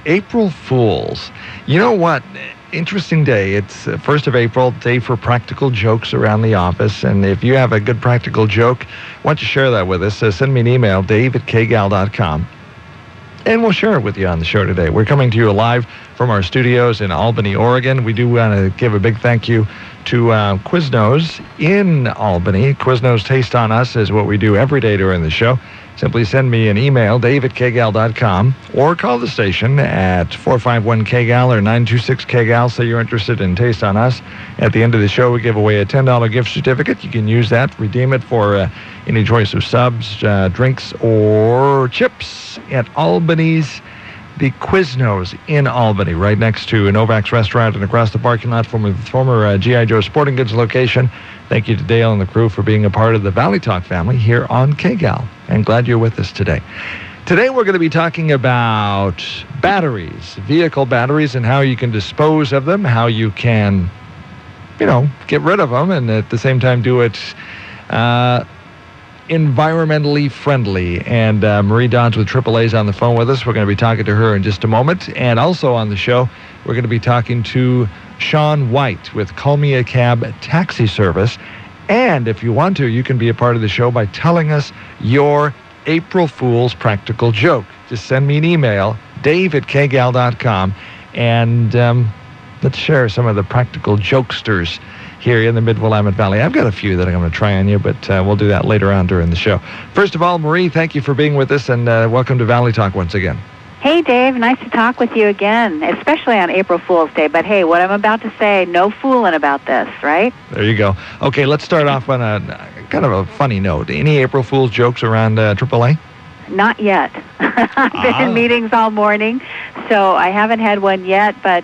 April Fools. You know what? Interesting day. It's 1st of April, day for practical jokes around the office. And if you have a good practical joke, why don't you share that with us? Send me an email, dave@kgal.com. And we'll share it with you on the show today. We're coming to you live from our studios in Albany, Oregon. We do want to give a big thank you to Quiznos in Albany. Quiznos Taste on Us is what we do every day during the show. Simply send me an email, dave@kgal.com, or call the station at 451-KGAL or 926-KGAL. Say you're interested in Taste on Us. At the end of the show, we give away a $10 gift certificate. You can use that, redeem it for any choice of subs, drinks, or chips at Albany's The Quiznos in Albany, right next to Novak's Restaurant and across the parking lot from the former G.I. Joe Sporting Goods location. Thank you to Dale and the crew for being a part of the Valley Talk family here on KGAL. And glad you're with us today. Today we're going to be talking about batteries, vehicle batteries, and how you can dispose of them, how you can, get rid of them, and at the same time do it environmentally friendly. And Marie Dodds with AAA is on the phone with us. We're going to be talking to her in just a moment. And also on the show, we're going to be talking to Shawn White with Call Me a Cab Taxi Service. And if you want to, you can be a part of the show by telling us your April Fool's practical joke. Just send me an email, dave@kgal.com, and let's share some of the practical jokesters here in the Mid-Willamette Valley. I've got a few that I'm going to try on you, but we'll do that later on during the show. First of all, Marie, thank you for being with us, and welcome to Valley Talk once again. Hey, Dave. Nice to talk with you again, especially on April Fool's Day. But, hey, what I'm about to say, no fooling about this, right? There you go. Okay, let's start off on a kind of a funny note. Any April Fool's jokes around AAA? Not yet. I've been in meetings all morning, so I haven't had one yet, but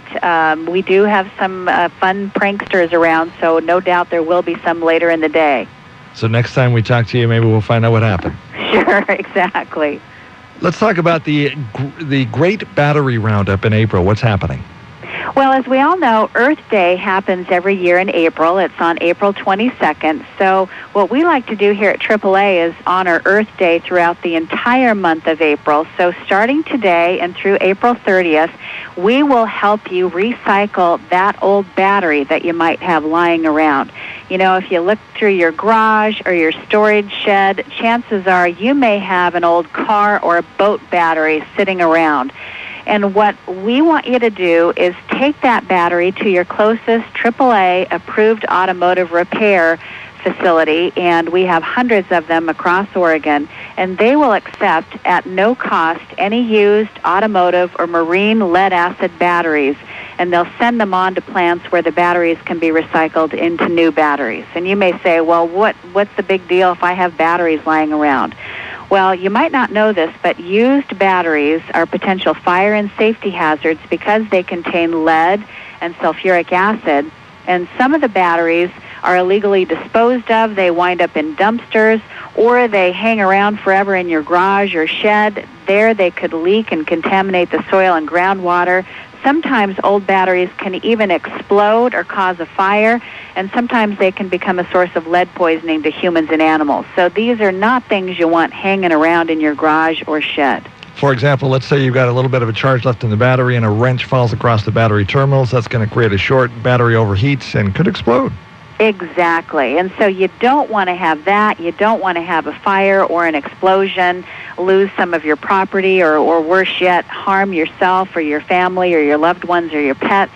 we do have some fun pranksters around, so no doubt there will be some later in the day. So next time we talk to you, maybe we'll find out what happened. Sure, exactly. Let's talk about the Great Battery Roundup in April. What's happening? Well, as we all know, Earth Day happens every year in April. It's on April 22nd. So what we like to do here at AAA is honor Earth Day throughout the entire month of April. So starting today and through April 30th, we will help you recycle that old battery that you might have lying around. If you look through your garage or your storage shed, chances are you may have an old car or a boat battery sitting around. And what we want you to do is take that battery to your closest AAA-approved automotive repair facility, and we have hundreds of them across Oregon, and they will accept at no cost any used automotive or marine lead-acid batteries, and they'll send them on to plants where the batteries can be recycled into new batteries. And you may say, well, what's the big deal if I have batteries lying around? Well, you might not know this, but used batteries are potential fire and safety hazards because they contain lead and sulfuric acid, and some of the batteries are illegally disposed of. They wind up in dumpsters, or they hang around forever in your garage or shed. There they could leak and contaminate the soil and groundwater. Sometimes old batteries can even explode or cause a fire, and sometimes they can become a source of lead poisoning to humans and animals. So these are not things you want hanging around in your garage or shed. For example, let's say you've got a little bit of a charge left in the battery and a wrench falls across the battery terminals. That's going to create a short, battery overheats, and could explode. Exactly. And so you don't want to have that. You don't want to have a fire or an explosion, lose some of your property, or worse yet, harm yourself or your family or your loved ones or your pets.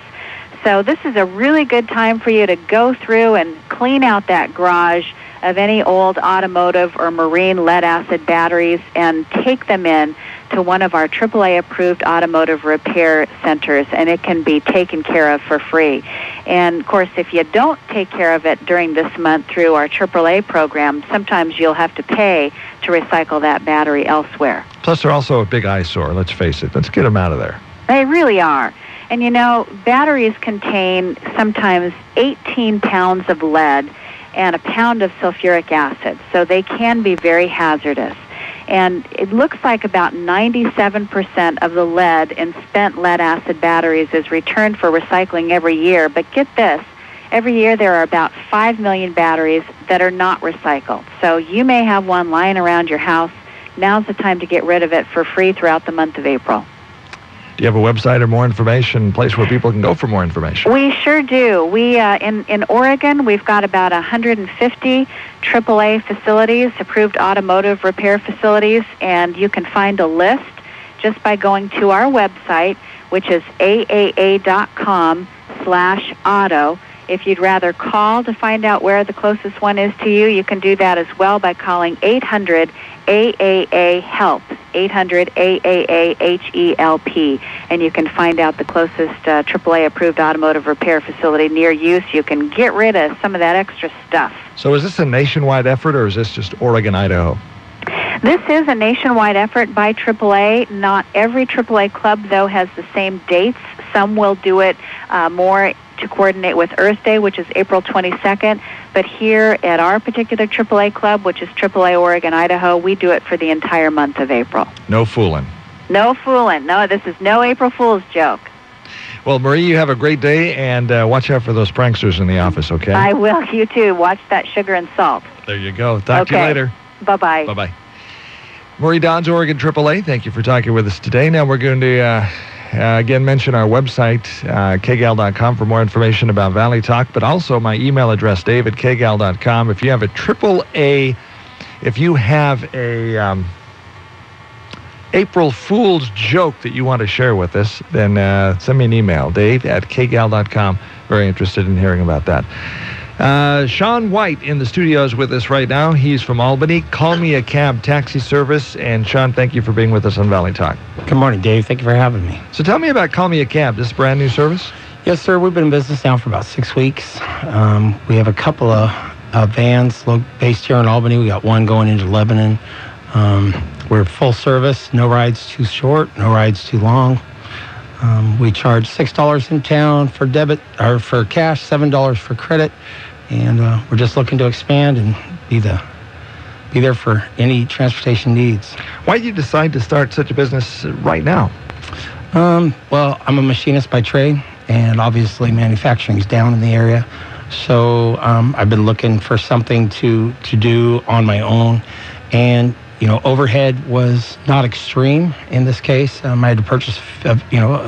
So this is a really good time for you to go through and clean out that garage of any old automotive or marine lead-acid batteries and take them in to one of our AAA-approved automotive repair centers, and it can be taken care of for free. And, of course, if you don't take care of it during this month through our AAA program, sometimes you'll have to pay to recycle that battery elsewhere. Plus, they're also a big eyesore, let's face it. Let's get them out of there. They really are. And, batteries contain sometimes 18 pounds of lead and a pound of sulfuric acid, so they can be very hazardous. And it looks like about 97% of the lead in spent lead-acid batteries is returned for recycling every year. But get this, every year there are about 5 million batteries that are not recycled. So you may have one lying around your house. Now's the time to get rid of it for free throughout the month of April. Do you have a website or more information, place where people can go for more information? We sure do. We in Oregon, we've got about 150 AAA facilities, approved automotive repair facilities, and you can find a list just by going to our website, which is aaa.com/auto. If you'd rather call to find out where the closest one is to you, you can do that as well by calling 800-AAA-HELP, 800-AAA-HELP, and you can find out the closest AAA-approved automotive repair facility near you so you can get rid of some of that extra stuff. So is this a nationwide effort, or is this just Oregon, Idaho? This is a nationwide effort by AAA. Not every AAA club, though, has the same dates. Some will do it more to coordinate with Earth Day, which is April 22nd. But here at our particular AAA club, which is AAA Oregon, Idaho, we do it for the entire month of April. No fooling. No fooling. No, this is no April Fool's joke. Well, Marie, you have a great day, and watch out for those pranksters in the office, okay? I will. You too. Watch that sugar and salt. There you go. Talk to you later. Bye-bye. Bye-bye. Marie Dodds, Oregon AAA, thank you for talking with us today. Now we're going to, again, mention our website, KGAL.com, for more information about Valley Talk, but also my email address, dave@kgal.com. If you have a AAA, if you have a April Fool's joke that you want to share with us, then send me an email, dave@kgal.com. Very interested in hearing about that. Shawn White in the studios with us right now. He's from Albany. Call Me a Cab taxi service. And Shawn, thank you for being with us on Valley Talk. Good morning, Dave. Thank you for having me. So tell me about Call Me a Cab. This is a brand new service? Yes, sir. We've been in business now for about 6 weeks. We have a couple of vans based here in Albany. We got one going into Lebanon. We're full service. No rides too short. No rides too long. We charge $6 in town for debit or for cash, $7 for credit. And we're just looking to expand and be there for any transportation needs. Why did you decide to start such a business right now? Well, I'm a machinist by trade, and obviously manufacturing's down in the area. So I've been looking for something to do on my own. And, overhead was not extreme in this case. I had to purchase, a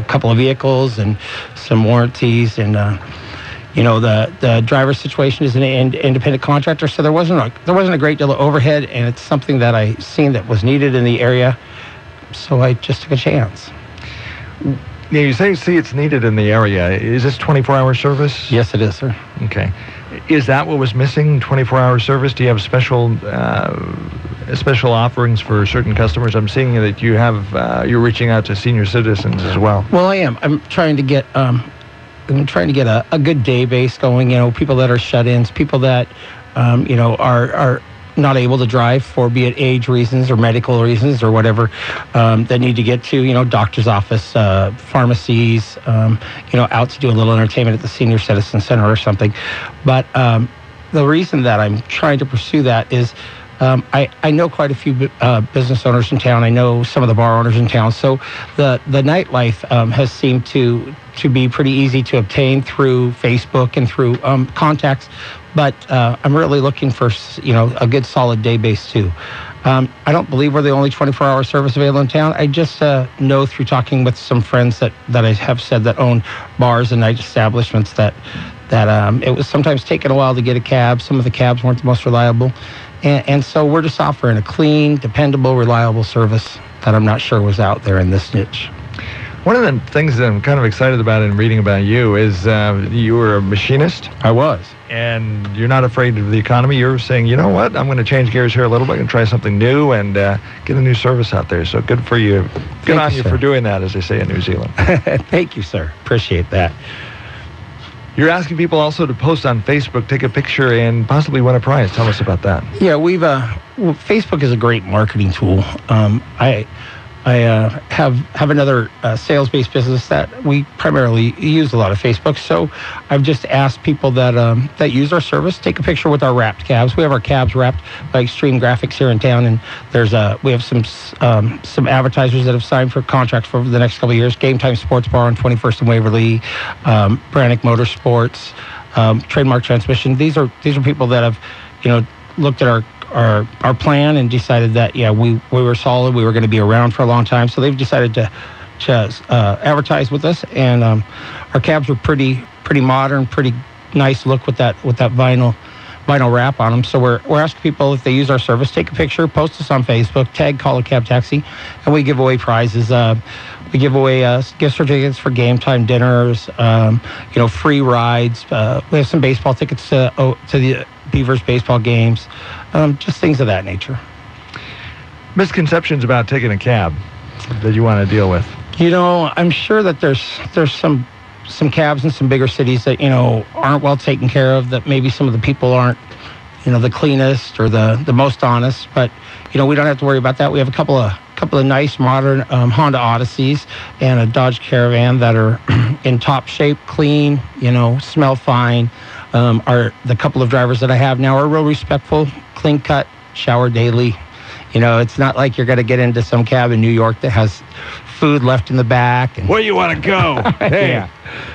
couple of vehicles and some warranties, and the driver situation is an independent contractor, so there wasn't a great deal of overhead, and it's something that I seen that was needed in the area, so I just took a chance. Yeah, you see it's needed in the area. Is this 24-hour service? Yes, it is, sir. Okay. Is that what was missing, 24-hour service? Do you have special offerings for certain customers? I'm seeing that you have, you're reaching out to senior citizens as well. Well, I am. I'm trying to get a good day base going, people that are shut-ins, people that, are not able to drive for, be it age reasons or medical reasons or whatever, that need to get to, doctor's office, pharmacies, out to do a little entertainment at the Senior Citizen Center or something. But the reason that I'm trying to pursue that is I know quite a few business owners in town. I know some of the bar owners in town. So the nightlife has seemed to be pretty easy to obtain through Facebook and through contacts. But I'm really looking for, a good solid day base too. I don't believe we're the only 24-hour service available in town. I just know through talking with some friends that I have said that own bars and night establishments that it was sometimes taking a while to get a cab. Some of the cabs weren't the most reliable. And so we're just offering a clean, dependable, reliable service that I'm not sure was out there in this niche. One of the things that I'm kind of excited about in reading about you is you were a machinist. I was. And you're not afraid of the economy. You're saying, you know what, I'm going to change gears here a little bit and try something new and get a new service out there. So good for you. Good on you for doing that, as they say in New Zealand. Thank you, sir. Appreciate that. You're asking people also to post on Facebook, take a picture, and possibly win a prize. Tell us about that. Yeah, Facebook is a great marketing tool. I have another sales-based business that we primarily use a lot of Facebook. So I've just asked people that use our service, take a picture with our wrapped cabs. We have our cabs wrapped by Extreme Graphics here in town, and we have some advertisers that have signed for contracts for the next couple of years. Game Time Sports Bar on 21st and Waverly, Brannick Motorsports, Trademark Transmission. These are people that have, looked at our plan and decided that we were solid, we were going to be around for a long time, so they've decided to advertise with us, and our cabs are pretty modern, pretty nice look with that vinyl wrap on them. So we're asking people, if they use our service, take a picture, post us on Facebook, tag Call a Cab Taxi, and we give away prizes. We give away gift certificates for game time dinners, free rides. We have some baseball tickets to the Beavers baseball games, just things of that nature. Misconceptions about taking a cab that you want to deal with? I'm sure that there's some cabs in some bigger cities that aren't well taken care of, that maybe some of the people aren't the cleanest or the most honest, but we don't have to worry about that. We have a couple of nice modern Honda Odysseys and a Dodge Caravan that are in top shape, clean, smell fine. The couple of drivers that I have now are real respectful, clean cut, shower daily. It's not like you're going to get into some cab in New York that has food left in the back. Where you want to go? Hey, yeah.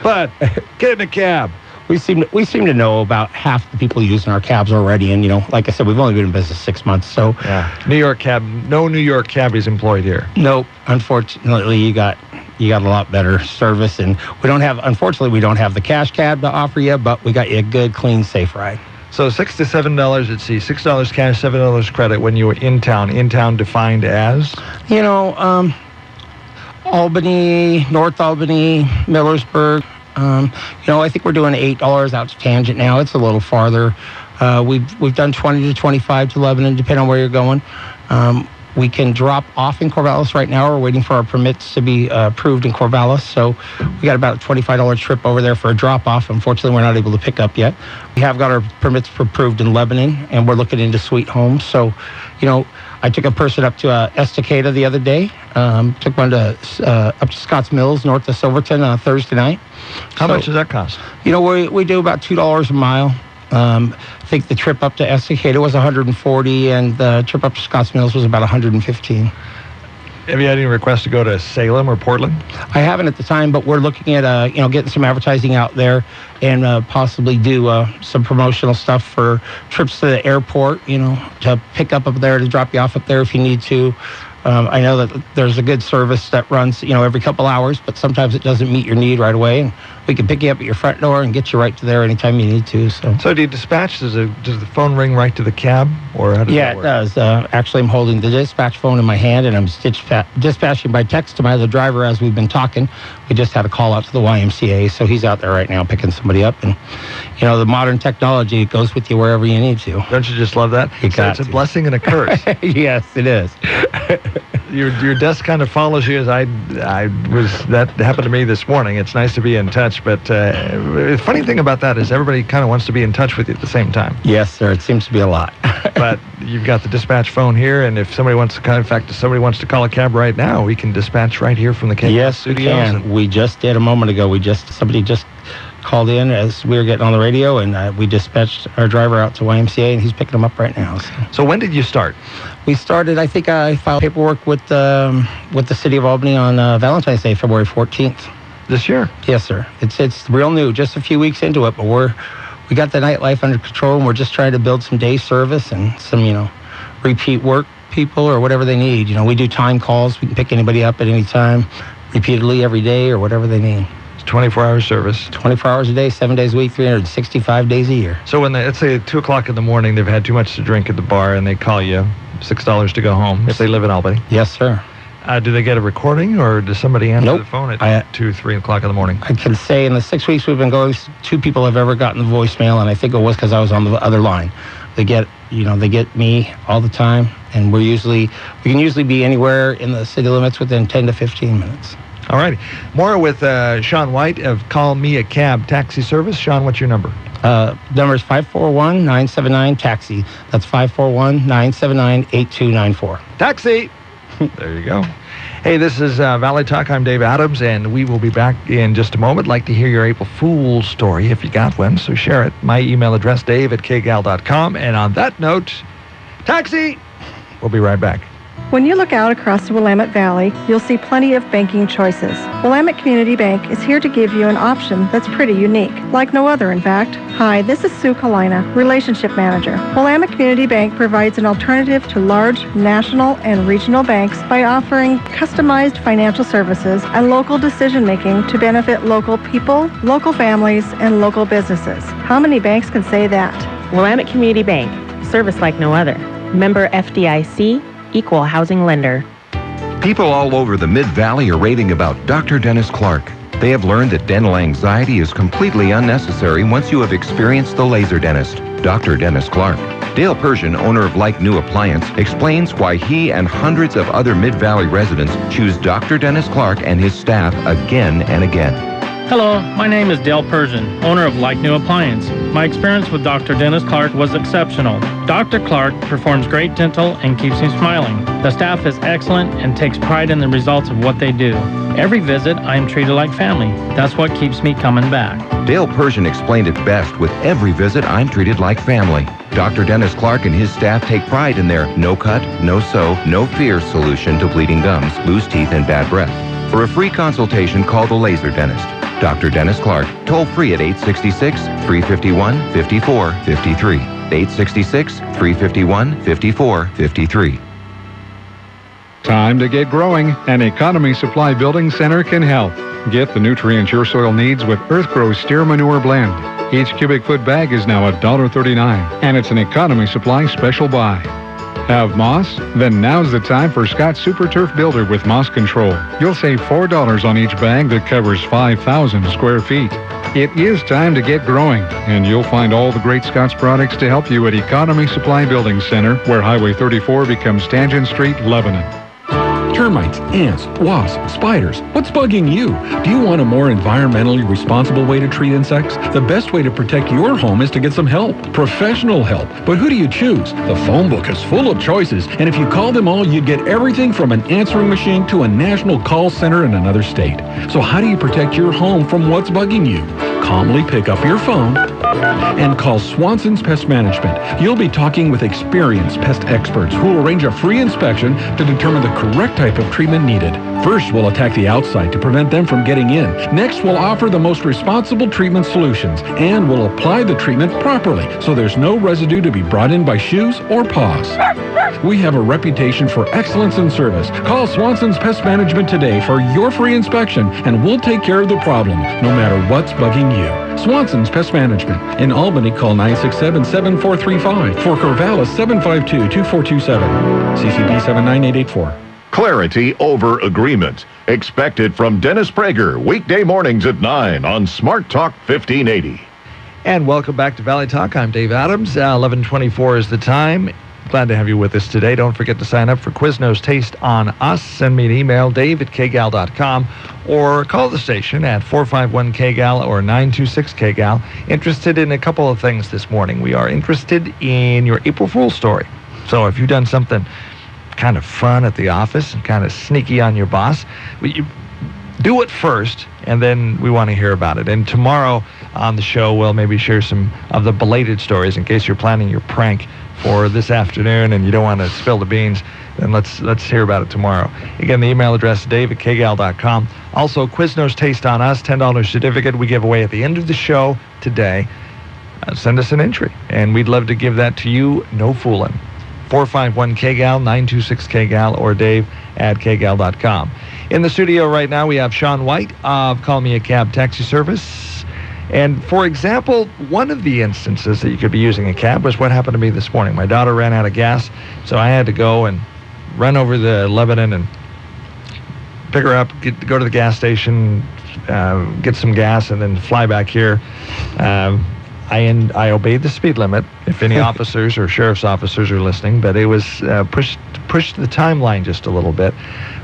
Bud, get in the cab. We seem to know about half the people using our cabs already, and like I said, we've only been in business 6 months, so yeah. No New York cabbies employed here. Nope. Unfortunately, you got a lot better service, and we don't have the cash cab to offer you, but we got you a good, clean, safe ride. So $6 to $7 at sea, $6 cash, $7 credit when you were in town. In town defined as? Albany, North Albany, Millersburg. I think we're doing $8 out to Tangent now. It's a little farther. We've done 20 to 25 to Lebanon, depending on where you're going. We can drop off in Corvallis right now. We're waiting for our permits to be approved in Corvallis. So we got about a $25 trip over there for a drop-off. Unfortunately, we're not able to pick up yet. We have got our permits approved in Lebanon, and we're looking into Sweet Homes. So, I took a person up to Estacada the other day. Took one up to Scotts Mills, north of Silverton, on Thursday night. How much does that cost? We do about $2 a mile. I think the trip up to Estacada was $140, and the trip up to Scotts Mills was about $115. Have you had any requests to go to Salem or Portland? I haven't at the time, but we're looking at getting some advertising out there, and possibly do some promotional stuff for trips to the airport. To pick up there, to drop you off up there if you need to. I know that there's a good service that runs, every couple hours, but sometimes it doesn't meet your need right away, and we can pick you up at your front door and get you right to there anytime you need to. So do you dispatch? Does the phone ring right to the cab, or how does that work? Yeah, it does. Actually, I'm holding the dispatch phone in my hand, and I'm dispatching by text to my other driver as we've been talking. We just had a call out to the YMCA, so he's out there right now picking somebody up, and the modern technology goes with you wherever you need to. Don't you just love that? It's a blessing and a curse. Yes, it is. Your desk kind of follows you. That happened to me this morning. It's nice to be in touch, but the funny thing about that is everybody kind of wants to be in touch with you at the same time. Yes, sir. It seems to be a lot. But you've got the dispatch phone here, and if somebody wants to call a cab right now, we can dispatch right here from the KGAL studios. Yes, we can. We just did a moment ago. Somebody just called in as we were getting on the radio, and we dispatched our driver out to YMCA, and he's picking them up right now. So when did you start? We started, I think I filed paperwork with the city of Albany on Valentine's Day, February 14th. This year? Yes, sir. It's real new, just a few weeks into it, but we got the nightlife under control, and we're just trying to build some day service and some, repeat work people or whatever they need. We do time calls. We can pick anybody up at any time, repeatedly every day or whatever they need. 24-hour service. 24 hours a day, 7 days a week, 365 days a year. So when let's say at 2 o'clock in the morning, they've had too much to drink at the bar, and they call you $6 to go home if they live in Albany. Yes, sir. Do they get a recording, or does somebody answer Nope. the phone at 2, 3 o'clock in the morning? I can say in the 6 weeks we've been going, 2 people have ever gotten the voicemail, and I think it was because I was on the other line. They get me all the time, and we can usually be anywhere in the city limits within 10 to 15 minutes. All righty. More with Shawn White of Call Me a Cab Taxi Service. Shawn, what's your number? Number is 541-979-TAXI. That's 541-979-8294. Taxi! There you go. Hey, this is Valley Talk. I'm Dave Adams, and we will be back in just a moment. Like to hear your April Fool's story if you got one, so share it. My email address, dave@kgal.com. And on that note, taxi! We'll be right back. When you look out across the Willamette Valley, you'll see plenty of banking choices. Willamette Community Bank is here to give you an option that's pretty unique, like no other, in fact. Hi, this is Sue Kalina, Relationship Manager. Willamette Community Bank provides an alternative to large national and regional banks by offering customized financial services and local decision-making to benefit local people, local families, and local businesses. How many banks can say that? Willamette Community Bank, service like no other. Member FDIC, equal housing lender. People all over the Mid-Valley are raving about Dr. Dennis Clark. They have learned that dental anxiety is completely unnecessary once you have experienced the laser dentist, Dr. Dennis Clark. Dale Persian, owner of Like New Appliance, explains why he and hundreds of other Mid-Valley residents choose Dr. Dennis Clark and his staff again and again. Hello, my name is Dale Persian, owner of Like New Appliance. My experience with Dr. Dennis Clark was exceptional. Dr. Clark performs great dental and keeps me smiling. The staff is excellent and takes pride in the results of what they do. Every visit, I am treated like family. That's what keeps me coming back. Dale Persian explained it best with every visit, I'm treated like family. Dr. Dennis Clark and his staff take pride in their no cut, no sew, no fear solution to bleeding gums, loose teeth, and bad breath. For a free consultation, call the laser dentist. Dr. Dennis Clark, toll free at 866-351-5453. 866-351-5453. Time to get growing, and Economy Supply Building Center can help. Get the nutrients your soil needs with EarthGrow Steer Manure Blend. Each cubic foot bag is now $1.39, and it's an Economy Supply special buy. Have moss? Then now's the time for Scott Super Turf Builder with Moss Control. You'll save $4 on each bag that covers 5,000 square feet. It is time to get growing, and you'll find all the great Scott's products to help you at Economy Supply Building Center, where Highway 34 becomes Tangent Street, Lebanon. Termites, ants, wasps, spiders. What's bugging you? Do you want a more environmentally responsible way to treat insects? The best way to protect your home is to get some help, professional help. But who do you choose? The phone book is full of choices, and if you call them all, you'd get everything from an answering machine to a national call center in another state. So how do you protect your home from what's bugging you? Calmly pick up your phone and call Swanson's Pest Management. You'll be talking with experienced pest experts who will arrange a free inspection to determine the correct type of treatment needed. First, we'll attack the outside to prevent them from getting in. Next, we'll offer the most responsible treatment solutions, and we'll apply the treatment properly so there's no residue to be brought in by shoes or paws. We have a reputation for excellence in service. Call Swanson's Pest Management today for your free inspection, and we'll take care of the problem, no matter what's bugging you. Swanson's Pest Management. In Albany, call 967-7435. For Corvallis, 752-2427. CCB 79884. Clarity over agreement. Expected from Dennis Prager, weekday mornings at 9 on Smart Talk 1580. And welcome back to Valley Talk. I'm Dave Adams. 11:24 is the time. Glad to have you with us today. Don't forget to sign up for Quiznos Taste on Us. Send me an email, dave@kgal.com, or call the station at 451-KGAL or 926-KGAL. Interested in a couple of things this morning. We are interested in your April Fool's story. So if you've done something kind of fun at the office and kind of sneaky on your boss, you do it first, and then we want to hear about it. And tomorrow on the show, we'll maybe share some of the belated stories in case you're planning your prank for this afternoon and you don't want to spill the beans. Then let's hear about it tomorrow. Again, the email address, dave@kgal.com. Also, Quiznos Taste on Us, $10 certificate we give away at the end of the show today. Send us an entry, and we'd love to give that to you, no fooling. 451-KGAL, 926-KGAL, or dave@kgal.com. In the studio right now, we have Shawn White of Call Me a Cab Taxi Service. And for example, one of the instances that you could be using a cab was what happened to me this morning. My daughter ran out of gas, so I had to go and run over to Lebanon and pick her up, go to the gas station, get some gas, and then fly back here. I obeyed the speed limit, if any officers or sheriff's officers are listening, but it was pushed the timeline just a little bit.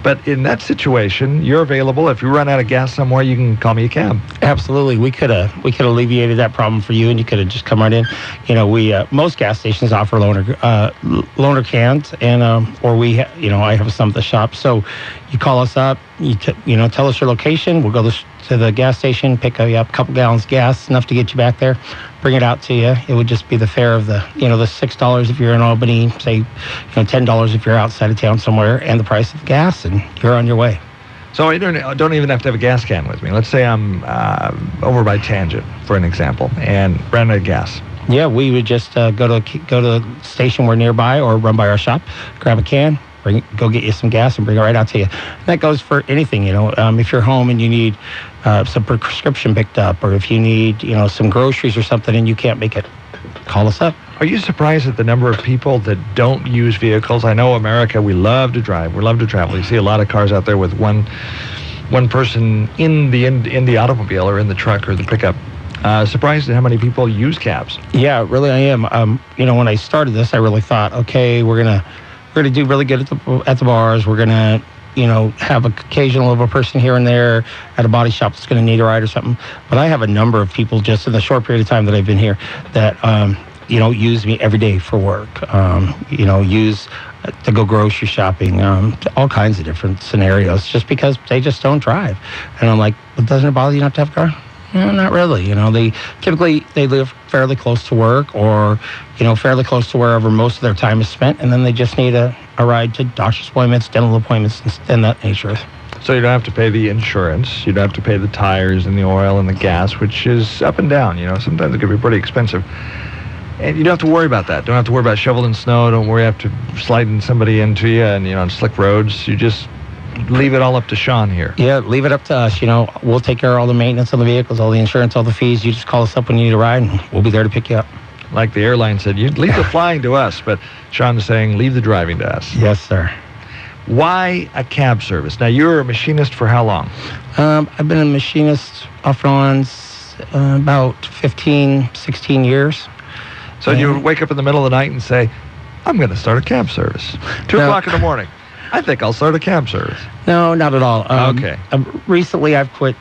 But in that situation, you're available. If you run out of gas somewhere, you can call me a cab. Absolutely. We could have alleviated that problem for you, and you could have just come right in. You know, most gas stations offer loaner cans, and or I have some at the shop. So you call us up, you tell us your location. We'll go to the gas station, pick you up a couple gallons of gas, enough to get you back there. bring it out to you. It would just be the fare of the $6 if you're in Albany, say, $10 if you're outside of town somewhere, and the price of the gas, and you're on your way. So I don't even have to have a gas can with me. Let's say I'm over by Tangent, for an example, and ran out of gas. Yeah, we would just go to the station we're nearby or run by our shop, grab a can, go get you some gas and bring it right out to you. And that goes for anything, if you're home and you need some prescription picked up, or if you need, some groceries or something and you can't make it, call us up. Are you surprised at the number of people that don't use vehicles? I know America, we love to drive, we love to travel. You see a lot of cars out there with one person in the automobile or in the truck or the pickup. Surprised at how many people use cabs. Yeah, really I am. When I started this, I really thought, okay, we're gonna do really good at the bars. We're gonna, have an occasional of a person here and there at a body shop that's gonna need a ride or something. But I have a number of people just in the short period of time that I've been here that use me every day for work. Use to go grocery shopping, all kinds of different scenarios, just because they just don't drive. And I'm like, well, doesn't it bother you not to have a car? No, not really. They typically live fairly close to work or, fairly close to wherever most of their time is spent, and then they just need a ride to doctor's appointments, dental appointments, and that nature. So you don't have to pay the insurance, you don't have to pay the tires and the oil and the gas, which is up and down. Sometimes it can be pretty expensive. And you don't have to worry about that. Don't have to worry about shoveling snow. Don't worry about sliding somebody into you and, on slick roads. You just leave it all up to Shawn here. Yeah, leave it up to us. We'll take care of all the maintenance on the vehicles, all the insurance, all the fees. You just call us up when you need a ride, and we'll be there to pick you up. Like the airline said, you leave the flying to us, but Shawn's saying leave the driving to us. Yes, sir. Why a cab service? Now, you were a machinist for how long? I've been a machinist off and on about 15, 16 years. So you would wake up in the middle of the night and say, I'm going to start a cab service. 2 o'clock in the morning. I think I'll start a cab service. No, not at all. Okay. Recently, I've quit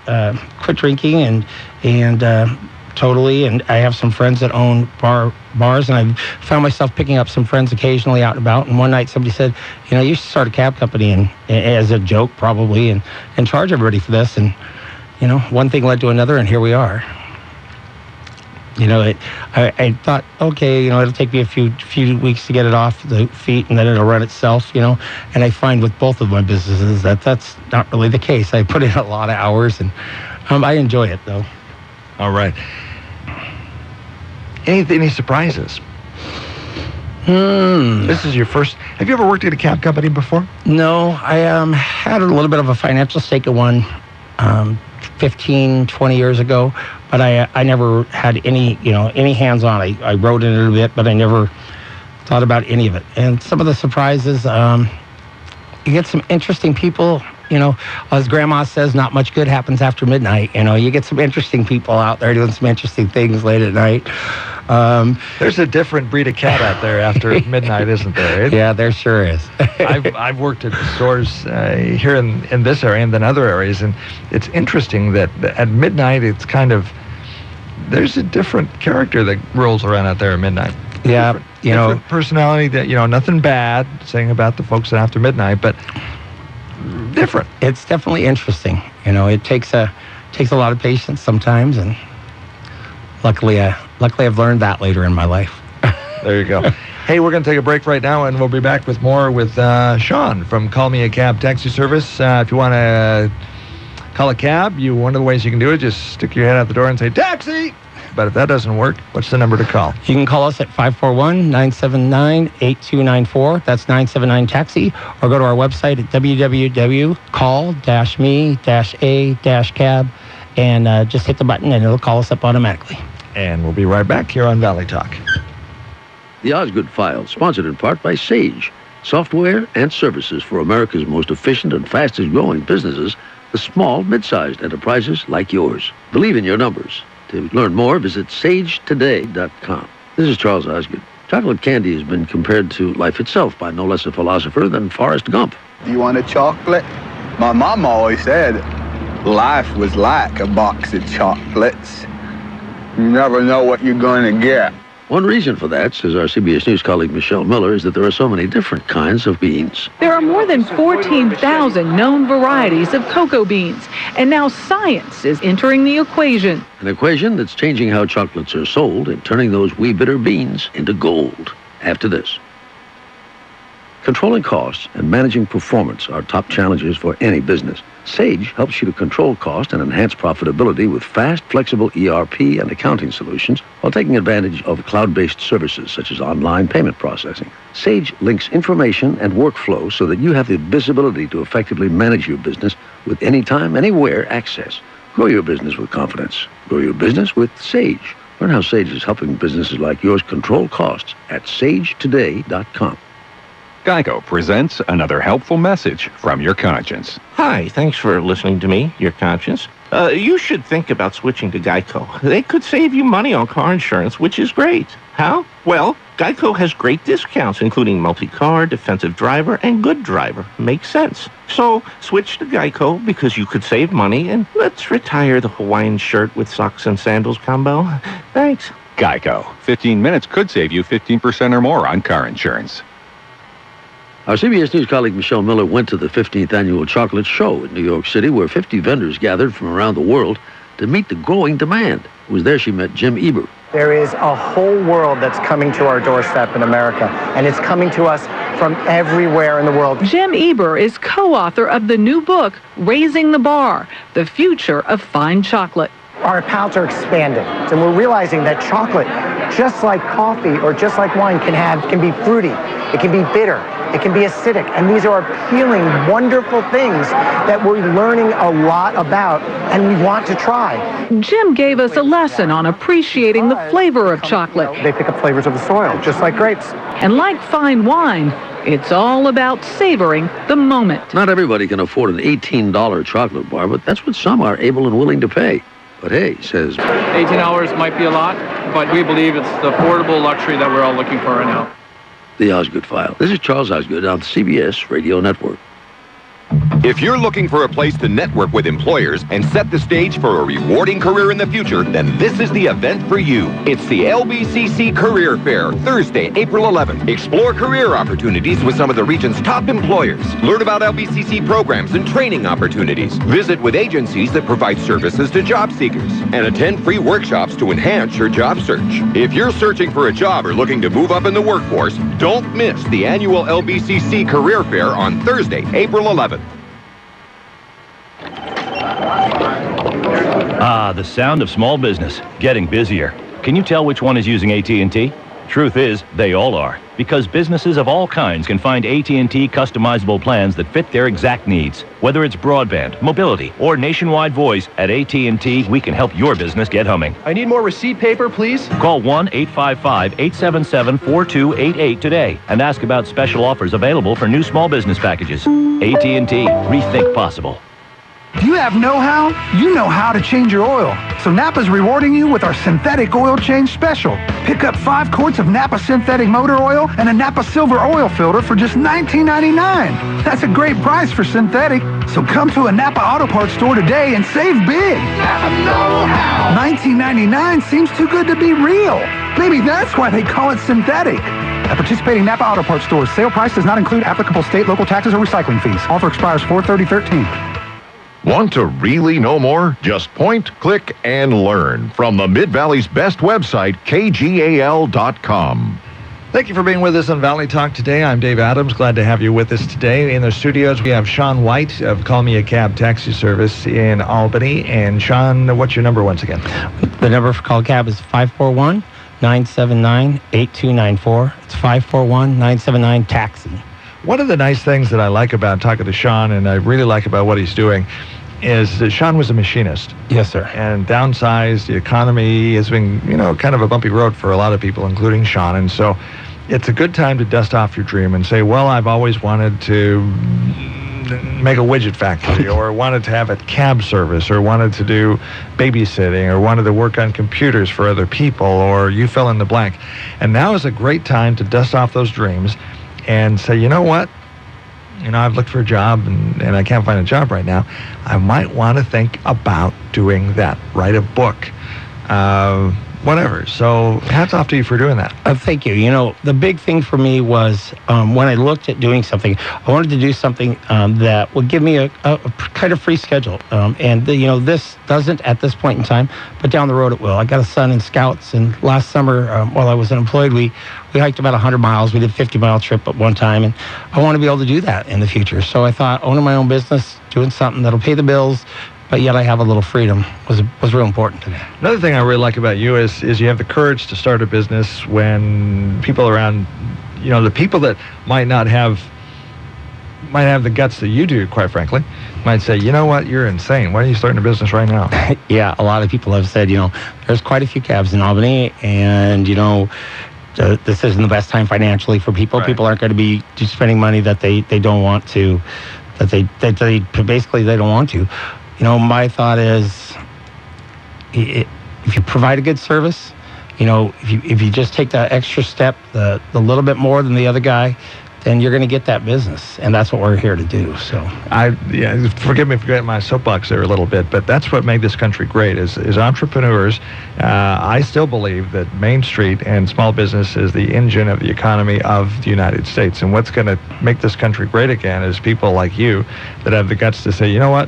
drinking and totally, and I have some friends that own bars, and I've found myself picking up some friends occasionally out and about. And one night, somebody said, you should start a cab company, and as a joke probably, and charge everybody for this. And one thing led to another, and here we are. I thought, okay, it'll take me a few weeks to get it off the feet, and then it'll run itself, And I find with both of my businesses that that's not really the case. I put in a lot of hours, and I enjoy it, though. All right. Any surprises? This is your first. Have you ever worked at a cab company before? No, I had a little bit of a financial stake at one 15, 20 years ago, but I never had any hands-on. I wrote in it a bit, but I never thought about any of it. And some of the surprises, you get some interesting people. As Grandma says, not much good happens after midnight. You get some interesting people out there doing some interesting things late at night. There's a different breed of cat out there after midnight, isn't there? Yeah, there sure is. I've worked at stores here in this area and then other areas, and it's interesting that at midnight it's kind of, there's a different character that rolls around out there at midnight. Yeah, different personality that, nothing bad saying about the folks after midnight, but different. It's definitely interesting. It takes a lot of patience sometimes, and luckily I've learned that later in my life. There you go. Hey, we're going to take a break right now, and we'll be back with more with Shawn from Call Me a Cab Taxi Service. If you want to call a cab, one of the ways you can do it, just stick your head out the door and say, taxi! But if that doesn't work, what's the number to call? You can call us at 541-979-8294. That's 979-TAXI. Or go to our website at www.call-me-a-cab and just hit the button and it'll call us up automatically. And we'll be right back here on Valley Talk. The Osgood File, sponsored in part by Sage, software and services for America's most efficient and fastest growing businesses, the small, mid-sized enterprises like yours. Believe in your numbers. To learn more, visit sagetoday.com. This is Charles Osgood. Chocolate candy has been compared to life itself by no less a philosopher than Forrest Gump. Do you want a chocolate? My mom always said life was like a box of chocolates. You never know what you're going to get. One reason for that, says our CBS News colleague Michelle Miller, is that there are so many different kinds of beans. There are more than 14,000 known varieties of cocoa beans, and now science is entering the equation. An equation that's changing how chocolates are sold and turning those wee bitter beans into gold. After this. Controlling costs and managing performance are top challenges for any business. Sage helps you to control cost and enhance profitability with fast, flexible ERP and accounting solutions while taking advantage of cloud-based services such as online payment processing. Sage links information and workflow so that you have the visibility to effectively manage your business with anytime, anywhere access. Grow your business with confidence. Grow your business with Sage. Learn how Sage is helping businesses like yours control costs at sagetoday.com. Geico presents another helpful message from your conscience. Hi, thanks for listening to me, your conscience. You should think about switching to Geico. They could save you money on car insurance, which is great. How? Well, Geico has great discounts, including multi-car, defensive driver, and good driver. Makes sense. So, switch to Geico because you could save money, and let's retire the Hawaiian shirt with socks and sandals combo. Thanks. Geico. 15 minutes could save you 15% or more on car insurance. Our CBS News colleague Michelle Miller went to the 15th Annual Chocolate Show in New York City, where 50 vendors gathered from around the world to meet the growing demand. It was there she met Jim Eber. There is a whole world that's coming to our doorstep in America, and it's coming to us from everywhere in the world. Jim Eber is co-author of the new book, Raising the Bar, The Future of Fine Chocolate. Our palates are expanding, and we're realizing that chocolate, just like coffee or just like wine, can be fruity, it can be bitter, it can be acidic, and these are appealing, wonderful things that we're learning a lot about, and we want to try. Jim gave us a lesson on appreciating the flavor of chocolate. They pick up flavors of the soil, just like grapes. And like fine wine, it's all about savoring the moment. Not everybody can afford an $18 chocolate bar, but that's what some are able and willing to pay. But hey, says... $18 might be a lot, but we believe it's the affordable luxury that we're all looking for right now. The Osgood File. This is Charles Osgood on the CBS Radio Network. If you're looking for a place to network with employers and set the stage for a rewarding career in the future, then this is the event for you. It's the LBCC Career Fair, Thursday, April 11th. Explore career opportunities with some of the region's top employers. Learn about LBCC programs and training opportunities. Visit with agencies that provide services to job seekers. And attend free workshops to enhance your job search. If you're searching for a job or looking to move up in the workforce, don't miss the annual LBCC Career Fair on Thursday, April 11th. Ah, the sound of small business, getting busier. Can you tell which one is using AT&T? Truth is, they all are, because businesses of all kinds can find AT&T customizable plans that fit their exact needs. Whether it's broadband, mobility, or nationwide voice, at AT&T, we can help your business get humming. I need more receipt paper, please. Call 1-855-877-4288 today and ask about special offers available for new small business packages. AT&T, rethink possible. Do you have know-how? You know how to change your oil. So Napa's rewarding you with our synthetic oil change special. Pick up 5 quarts of Napa synthetic motor oil and a Napa silver oil filter for just $19.99. That's a great price for synthetic. So come to a Napa Auto Parts store today and save big. Napa know-how. $19.99 seems too good to be real. Maybe that's why they call it synthetic. At participating Napa Auto Parts stores, sale price does not include applicable state, local taxes, or recycling fees. Offer expires 4/30/13. Want to really know more? Just point, click, and learn from the Mid-Valley's best website, KGAL.com. Thank you for being with us on Valley Talk today. I'm Dave Adams. Glad to have you with us today. In the studios, we have Shawn White of Call Me a Cab Taxi Service in Albany. And Shawn, what's your number once again? The number for call cab is 541-979-8294. It's 541-979-TAXI. One of the nice things that I like about talking to Shawn, and I really like about what he's doing, is that Shawn was a machinist. Yes, sir. And downsized. The economy has been, kind of a bumpy road for a lot of people, including Shawn. And so it's a good time to dust off your dream and say, well, I've always wanted to make a widget factory or wanted to have a cab service or wanted to do babysitting or wanted to work on computers for other people, or you fill in the blank. And now is a great time to dust off those dreams and say, you know what? I've looked for a job and I can't find a job right now. I might want to think about doing that. Write a book. whatever. So hats off to you for doing that. Thank you. You know, the big thing for me was when I looked at doing something, I wanted to do something that would give me a kind of free schedule. This doesn't at this point in time, but down the road it will. I got a son in Scouts, and last summer while I was unemployed, we hiked about 100 miles. We did a 50-mile trip at one time, and I want to be able to do that in the future. So I thought owning my own business, doing something that'll pay the bills, but yet I have a little freedom was real important to me. Another thing I really like about you is you have the courage to start a business when people around, the people that might have the guts that you do, quite frankly, might say, you know what, you're insane. Why are you starting a business right now? Yeah, a lot of people have said, there's quite a few cabs in Albany, and, this isn't the best time financially for people. Right. People aren't going to be spending money that they don't want to, that they basically they don't want to. My thought is, if you provide a good service, if you just take that extra step, the little bit more than the other guy, then you're going to get that business, and that's what we're here to do. So, forgive me for getting my soapbox there a little bit, but that's what made this country great is entrepreneurs. I still believe that Main Street and small business is the engine of the economy of the United States, and what's going to make this country great again is people like you that have the guts to say, you know what,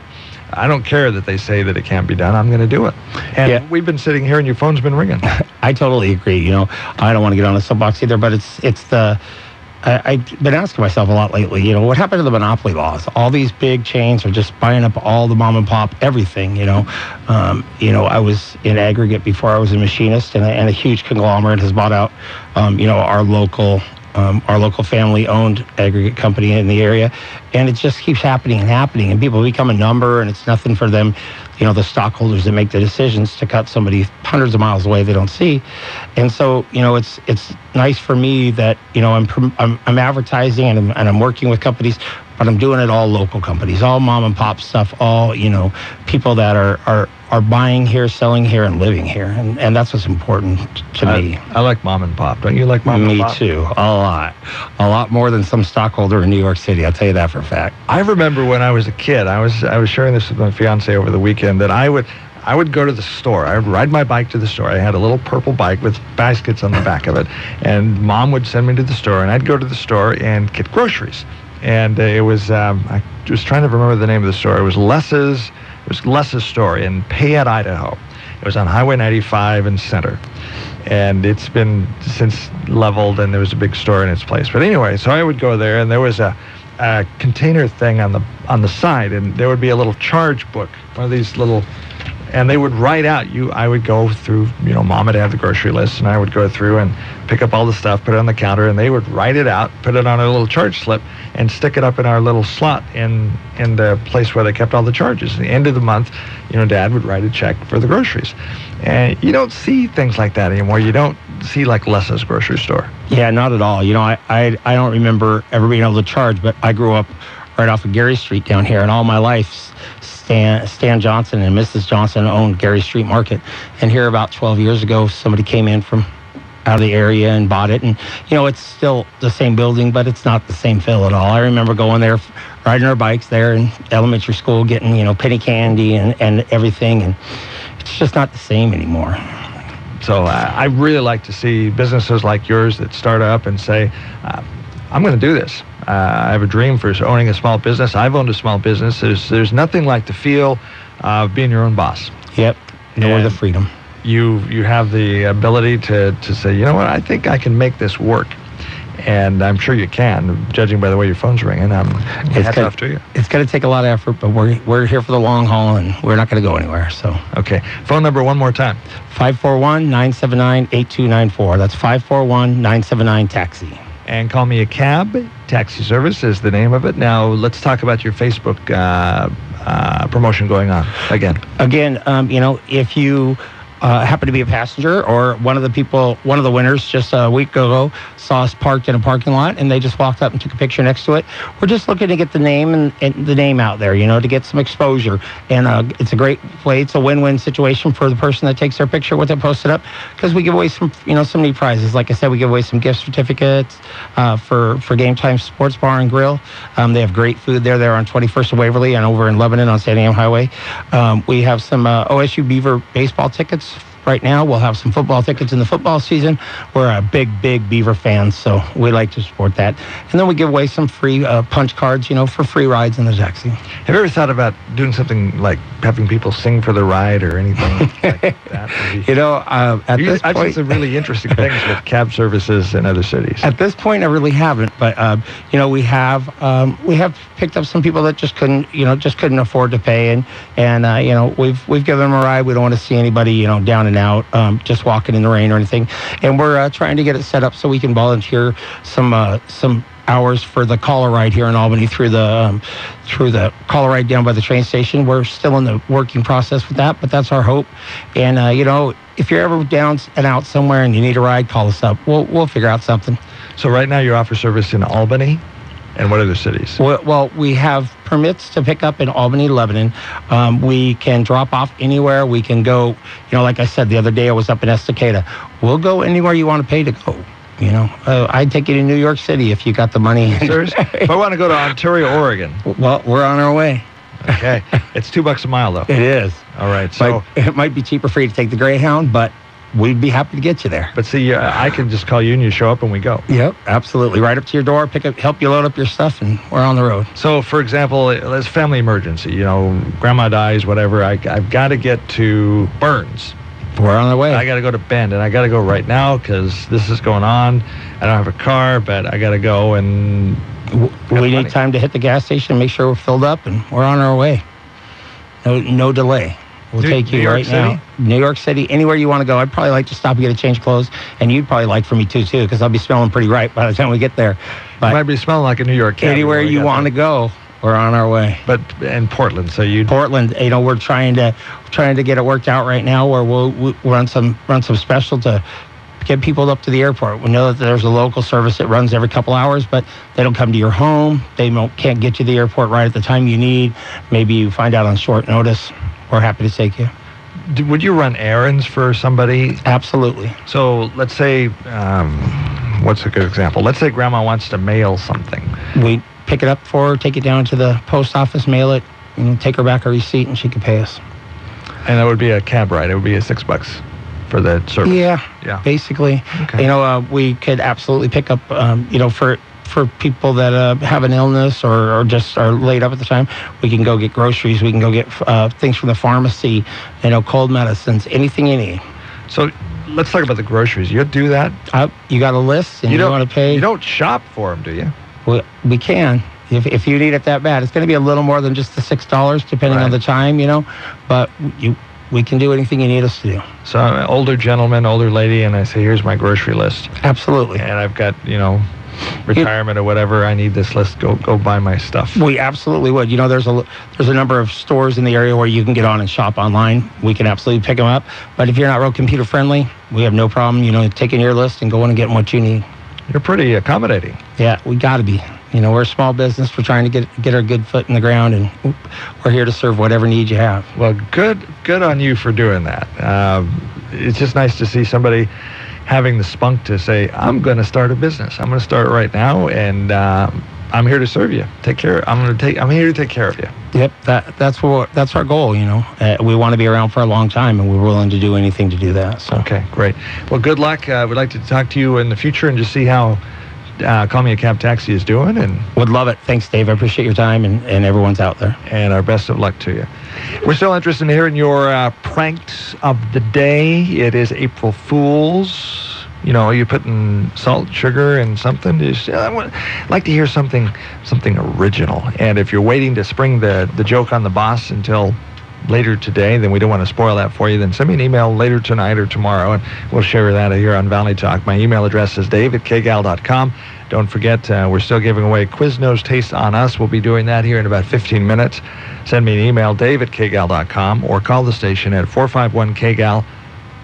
I don't care that they say that it can't be done. I'm going to do it. And we've been sitting here and your phone's been ringing. I totally agree. I don't want to get on a soapbox either, but I've been asking myself a lot lately, what happened to the monopoly laws? All these big chains are just buying up all the mom and pop, everything, I was in aggregate before I was a machinist, and a huge conglomerate has bought out, our local family-owned aggregate company in the area, and it just keeps happening, and people become a number, and it's nothing for them, the stockholders that make the decisions to cut somebody hundreds of miles away they don't see. And so, it's nice for me that, I'm advertising and I'm working with companies, but I'm doing it all local companies, all mom and pop stuff, all, people that are buying here, selling here, and living here. And that's what's important to me. I like mom and pop. Don't you like mom and pop? Me too. A lot more than some stockholder in New York City. I'll tell you that for a fact. I remember when I was a kid, I was sharing this with my fiance over the weekend, that I would go to the store. I would ride my bike to the store. I had a little purple bike with baskets on the back of it. And Mom would send me to the store, and I'd go to the store and get groceries. And it was, I was trying to remember the name of the store. It was Les's store in Payette, Idaho. It was on Highway 95 in Center. And it's been since leveled, and there was a big store in its place. But anyway, so I would go there, and there was a container thing on the side, and there would be a little charge book, one of these little, and they would write out, I would go through, Mom would have the grocery list, and I would go through and pick up all the stuff, put it on the counter, and they would write it out, put it on a little charge slip, and stick it up in our little slot in the place where they kept all the charges. At the end of the month, Dad would write a check for the groceries. And you don't see things like that anymore. You don't see like Les's grocery store. Yeah, not at all. I don't remember ever being able to charge, but I grew up right off of Gary Street down here, and all my life, Stan Johnson and Mrs. Johnson owned Gary Street Market. And here about 12 years ago, somebody came in from out of the area and bought it. And, it's still the same building, but it's not the same feel at all. I remember going there, riding our bikes there in elementary school, getting, penny candy and everything. And it's just not the same anymore. So I really like to see businesses like yours that start up and say, I'm going to do this. I have a dream for owning a small business. I've owned a small business. There's nothing like the feel of being your own boss. Yep. Nor the freedom. You have the ability to say, you know what, I think I can make this work. And I'm sure you can, judging by the way your phone's ringing. Hats off to you. It's going to take a lot of effort, but we're here for the long haul, and we're not going to go anywhere. So okay. Phone number one more time. 541-979-8294. That's 541-979-TAXI. And call me a cab. Taxi service is the name of it. Now, let's talk about your Facebook promotion going on again. Again, if you happen to be a passenger or one of the winners just a week ago saw us parked in a parking lot and they just walked up and took a picture next to it. We're just looking to get the name and the name out there, to get some exposure. And it's a great way. It's a win-win situation for the person that takes their picture with it posted up, because we give away some neat prizes. Like I said, we give away some gift certificates for Game Time Sports Bar and Grill. They have great food there. They're on 21st and Waverly and over in Lebanon on Santiam Highway. We have some OSU Beaver baseball tickets right now. We'll have some football tickets in the football season. We're a big Beaver fans, so we like to support that. And then we give away some free punch cards, for free rides in the taxi. Have you ever thought about doing something like having people sing for the ride or anything like that? At this I've point, seen some really interesting things with cab services in other cities. At this point, I really haven't, but we have picked up some people that just couldn't afford to pay, and we've given them a ride. We don't want to see anybody down and out, just walking in the rain or anything, and we're trying to get it set up so we can volunteer some hours for the caller ride here in Albany through the caller ride down by the train station. We're still in the working process with that, but that's our hope. And if you're ever down and out somewhere and you need a ride, call us up. We'll figure out something. So right now you offer service in Albany, and what other cities? Well, we have permits to pick up in Albany, Lebanon. We can drop off anywhere. We can go, like I said, the other day I was up in Estacada. We'll go anywhere you want to pay to go. I'd take you to New York City if you got the money. If I want to go to Ontario, Oregon. Well, we're on our way. Okay. It's $2 a mile, though. It is. All right. So it might be cheaper for you to take the Greyhound, but we'd be happy to get you there. But see, I can just call you and you show up and we go. Yep, absolutely. Right up to your door, help you load up your stuff, and we're on the road. So, for example, there's a family emergency. Grandma dies, whatever. I've got to get to Burns. We're on the way. I got to go to Bend, and I got to go right now because this is going on. I don't have a car, but I got to go, and we need time to hit the gas station and make sure we're filled up, and we're on our way. No delay. We'll take you right now. New York City, anywhere you want to go. I'd probably like to stop and get a change of clothes, and you'd probably like for me too, because I'll be smelling pretty ripe by the time we get there. But you might be smelling like a New York cab. Anywhere you want to go, we're on our way. But in Portland, Portland, we're trying to get it worked out right now, where we'll run some special to get people up to the airport. We know that there's a local service that runs every couple hours, but they don't come to your home. They can't get you to the airport right at the time you need. Maybe you find out on short notice. We're happy to take you. Would you run errands for somebody? Absolutely. So let's say, what's a good example? Let's say Grandma wants to mail something. We pick it up for her, take it down to the post office, mail it, and take her back her receipt, and she can pay us. And that would be a cab ride. It would be $6 for the service. Yeah. Basically. Okay. We could absolutely pick up, for people that have an illness or just are laid up at the time. We can go get groceries. We can go get things from the pharmacy, cold medicines, anything you need. So let's talk about the groceries. You do that? You got a list and you want to pay? You don't shop for them, do you? We can. If you need it that bad. It's going to be a little more than just the $6 depending on the time, but we can do anything you need us to do. So I'm an older gentleman, older lady, and I say, here's my grocery list. Absolutely. And I've got, retirement or whatever, I need this list, go buy my stuff. We absolutely would. There's a number of stores in the area where you can get on and shop online. We can absolutely pick them up. But if you're not real computer friendly, we have no problem, taking your list and going and getting what you need. You're pretty accommodating. Yeah, we got to be. We're a small business. We're trying to get our good foot in the ground, and we're here to serve whatever need you have. Well, good on you for doing that. It's just nice to see somebody having the spunk to say, I'm going to start a business. I'm going to start it right now, and I'm here to serve you. I'm here to take care of you. Yep, that's our goal. We want to be around for a long time, and we're willing to do anything to do that. So. Okay, great. Well, good luck. We'd like to talk to you in the future and just see how Call Me a Cab Taxi is doing. And would love it. Thanks, Dave. I appreciate your time, and everyone's out there. And our best of luck to you. We're still interested in hearing your pranks of the day. It is April Fool's. Are you putting salt, sugar, and something? I'd like to hear something original. And if you're waiting to spring the joke on the boss until later today, then we don't want to spoil that for you. Then send me an email later tonight or tomorrow, and we'll share that here on Valley Talk. My email address is dave@kgal.com. Don't forget, we're still giving away Quiznos Taste on Us. We'll be doing that here in about 15 minutes. Send me an email, dave@kgal.com, or call the station at 451-KGAL,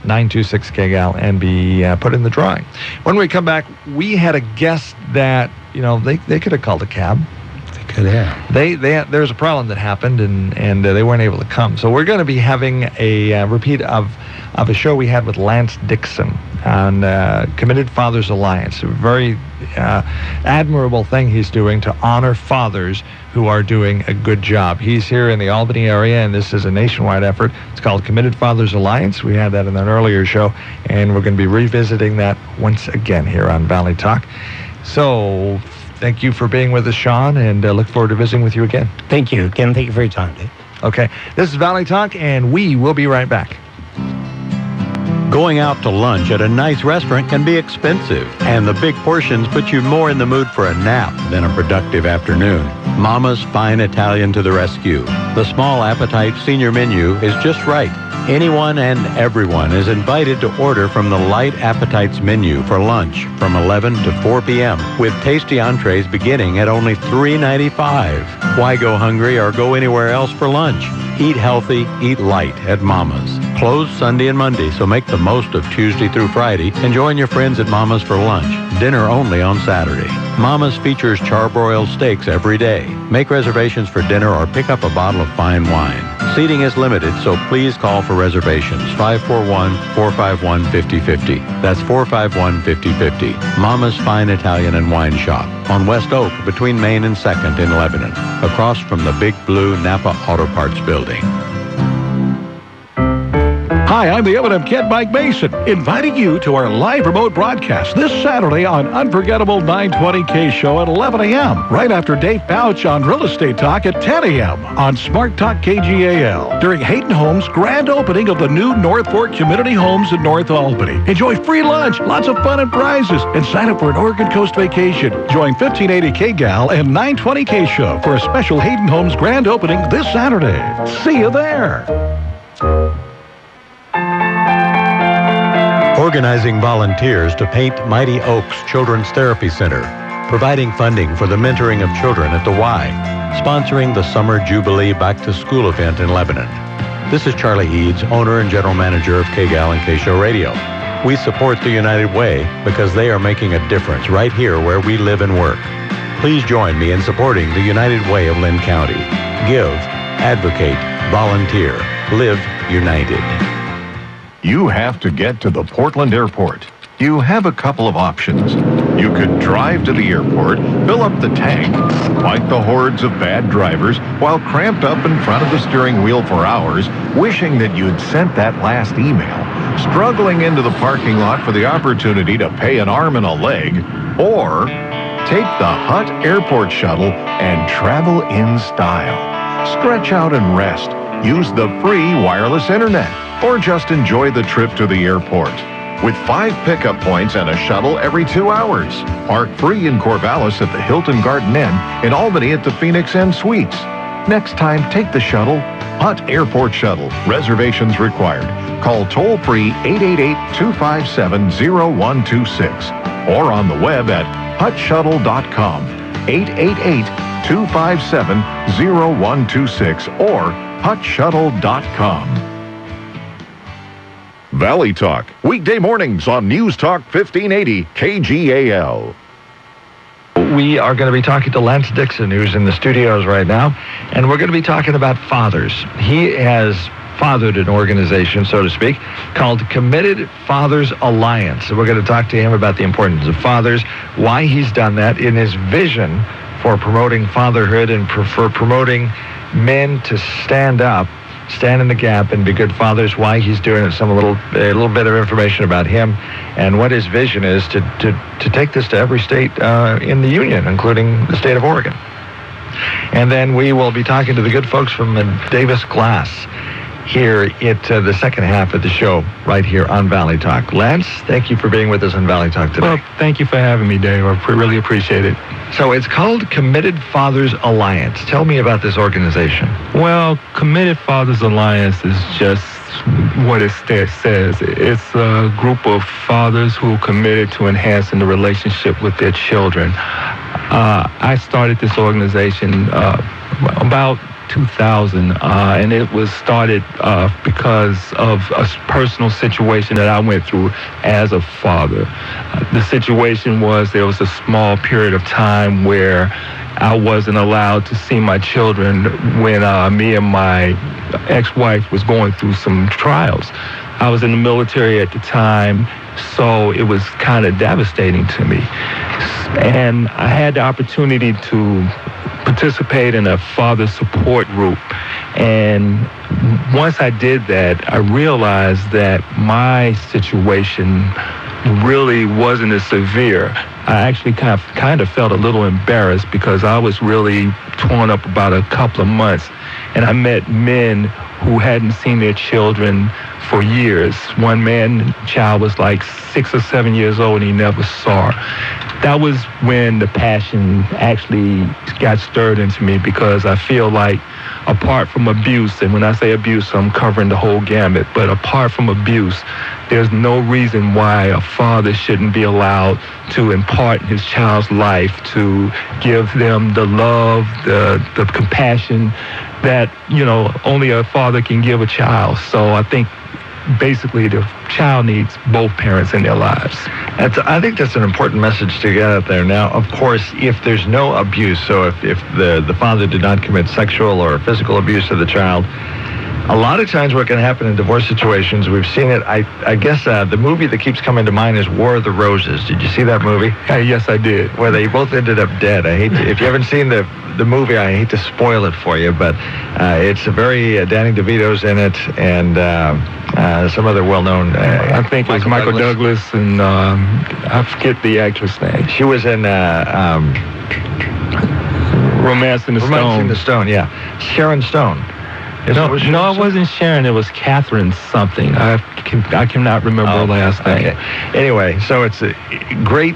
926-KGAL, and be put in the drawing. When we come back, we had a guest that, they could have called a cab. Good, yeah. There's a problem that happened, and they weren't able to come. So we're going to be having a repeat of a show we had with Lance Dickson on Committed Fathers Alliance. A very admirable thing he's doing to honor fathers who are doing a good job. He's here in the Albany area, and this is a nationwide effort. It's called Committed Fathers Alliance. We had that in an earlier show, and we're going to be revisiting that once again here on Valley Talk. So thank you for being with us, Shawn, and look forward to visiting with you again. Thank you. Again, thank you for your time, Dave. Okay, this is Valley Talk, and we will be right back. Going out to lunch at a nice restaurant can be expensive, and the big portions put you more in the mood for a nap than a productive afternoon. Mama's Fine Italian to the rescue. The small appetite senior menu is just right. Anyone and everyone is invited to order from the Light Appetites menu for lunch from 11 to 4 p.m. with tasty entrees beginning at only $3.95. Why go hungry or go anywhere else for lunch? Eat healthy, eat light at Mama's. Closed Sunday and Monday, so make the most of Tuesday through Friday and join your friends at Mama's for lunch. Dinner only on Saturday. Mama's features charbroiled steaks every day. Make reservations for dinner or pick up a bottle of fine wine. Seating is limited, so please call for reservations. 541-451-5050. That's 451-5050. Mama's Fine Italian and Wine Shop on West Oak between Main and 2nd in Lebanon, across from the Big Blue Napa Auto Parts building. Hi, I'm the Eminem Kid, Mike Mason, inviting you to our live remote broadcast this Saturday on Unforgettable 920K Show at 11 a.m., right after Dave Pouch on Real Estate Talk at 10 a.m. on Smart Talk KGAL, during Hayden Homes' grand opening of the new North Fork Community Homes in North Albany. Enjoy free lunch, lots of fun and prizes, and sign up for an Oregon Coast vacation. Join 1580 KGAL and 920K Show for a special Hayden Homes grand opening this Saturday. See you there. Organizing volunteers to paint Mighty Oaks Children's Therapy Center, providing funding for the mentoring of children at the Y, sponsoring the Summer Jubilee Back to School event in Lebanon. This is Charlie Eads, owner and general manager of KGAL and K-Show Radio. We support the United Way because they are making a difference right here where we live and work. Please join me in supporting the United Way of Lynn County. Give, advocate, volunteer, live united. You have to get to the Portland airport. You have a couple of options. You could drive to the airport, fill up the tank, fight the hordes of bad drivers while cramped up in front of the steering wheel for hours, wishing that you'd sent that last email, struggling into the parking lot for the opportunity to pay an arm and a leg, or take the Hut Airport Shuttle and travel in style. Stretch out and rest. Use the free wireless internet, or just enjoy the trip to the airport. With 5 pickup points and a shuttle every 2 hours. Park free in Corvallis at the Hilton Garden Inn, in Albany at the Phoenix Inn Suites. Next time, take the shuttle. Hut Airport Shuttle. Reservations required. Call toll-free 888-257-0126 or on the web at hutshuttle.com. 888-257-0126 or hutshuttle.com. Valley Talk, weekday mornings on News Talk 1580 KGAL. We are going to be talking to Lance Dickson, who's in the studios right now, and we're going to be talking about fathers. He has fathered an organization, so to speak, called Committed Fathers Alliance. So we're going to talk to him about the importance of fathers, why he's done that, in his vision for promoting fatherhood and for promoting men to stand up, stand in the gap, and be good fathers, why he's doing it, a little bit of information about him, and what his vision is to take this to every state in the union, including the state of Oregon. And then we will be talking to the good folks from Davis Glass here at the second half of the show, right here on Valley Talk. Lance, thank you for being with us on Valley Talk today. Well, thank you for having me, Dave. I really appreciate it. So it's called Committed Fathers Alliance. Tell me about this organization. Well, Committed Fathers Alliance is just what it says. It's a group of fathers who are committed to enhancing the relationship with their children. I started this organization about 2000, and it was started because of a personal situation that I went through as a father. The situation was there was a small period of time where I wasn't allowed to see my children when me and my ex-wife was going through some trials. I was in the military at the time, so it was kind of devastating to me. And I had the opportunity to participate in a father support group. And once I did that, I realized that my situation really wasn't as severe. I actually kind of felt a little embarrassed because I was really torn up about a couple of months. And I met men who hadn't seen their children for years. One man child was like 6 or 7 years old and he never saw her. That was when the passion actually got stirred into me, because I feel like apart from abuse, and when I say abuse, I'm covering the whole gamut, but apart from abuse, there's no reason why a father shouldn't be allowed to impart in his child's life, to give them the love, the compassion that, you know, only a father can give a child. So I think basically the child needs both parents in their lives. I think that's an important message to get out there. Now, of course, if there's no abuse, so if the father did not commit sexual or physical abuse to the child, a lot of times what can happen in divorce situations, we've seen it, I guess the movie that keeps coming to mind is War of the Roses. Did you see that movie? Yes, I did. Where they both ended up dead. I hate to, if you haven't seen the movie, I hate to spoil it for you, but it's a very, Danny DeVito's in it, and some other well-known... I think it was Michael Douglas and I forget the actress' name. She was in... Romancing the Stone. Romancing the Stone, yeah. Sharon Stone. No, it wasn't Sharon. It was Catherine something. I cannot remember her last name. Okay. Anyway, so it's a great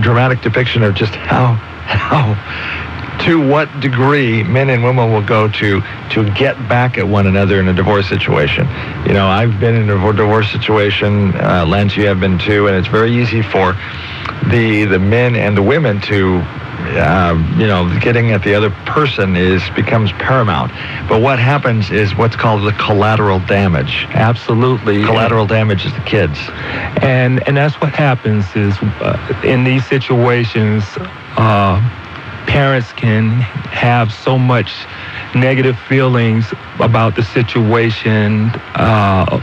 dramatic depiction of just how to what degree men and women will go to get back at one another in a divorce situation. You know, I've been in a divorce situation. Lance, you have been too, and it's very easy for the men and the women to getting at the other person becomes paramount. But what happens is what's called the collateral damage. Absolutely. Collateral damage is the kids. And that's what happens is in these situations, parents can have so much negative feelings about the situation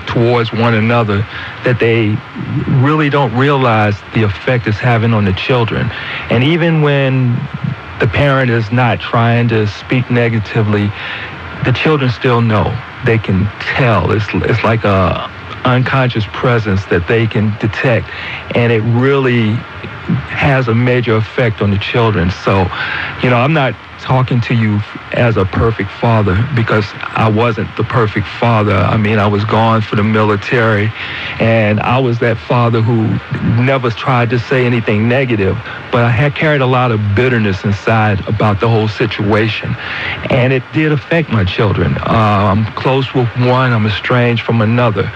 towards one another that they really don't realize the effect it's having on the children. And even when the parent is not trying to speak negatively, the children still know. They can tell. It's like a unconscious presence that they can detect, and it really has a major effect on the children. So, I'm not talking to you as a perfect father, because I wasn't the perfect father. I mean, I was gone for the military, and I was that father who never tried to say anything negative, but I had carried a lot of bitterness inside about the whole situation, and it did affect my children. I'm close with one, I'm estranged from another,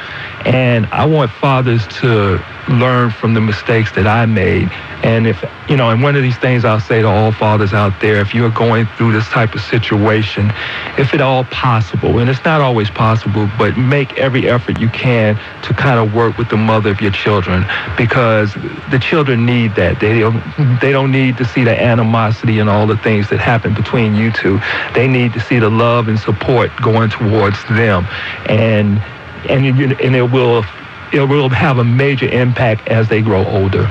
and I want fathers to learn from the mistakes that I made. And and one of these things I'll say to all fathers out there, if you're going through this type of situation, if at all possible, and it's not always possible, but make every effort you can to kind of work with the mother of your children, because the children need that. They don't need to see the animosity and all the things that happen between you two. They need to see the love and support going towards them, and it will have a major impact as they grow older.